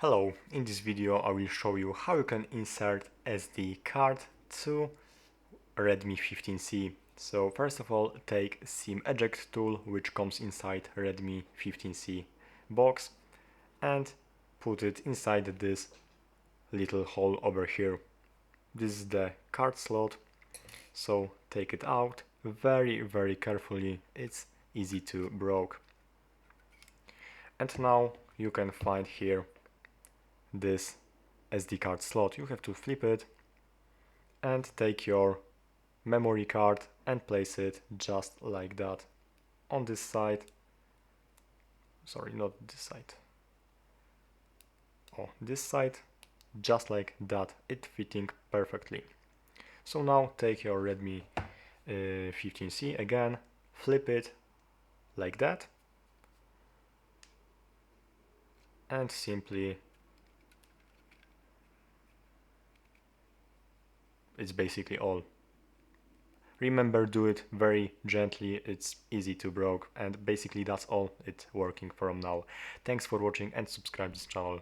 Hello, in this video I will show you how you can insert SD card to Redmi 15C. So first of all, take SIM eject tool which comes inside Redmi 15C box and put it inside this little hole over here. This is the card slot, so take it out very carefully, it's easy to break. And now you can find here this SD card slot. You have to flip it and take your memory card and place it just like that on this side. Sorry, not this side. Oh, this side, just like that, it fitting perfectly. So now take your Redmi 15C again, flip it like that and simply it's basically all. Remember, do it very gently, it's easy to break, and basically that's all it's working from now. Thanks for watching and subscribe this channel.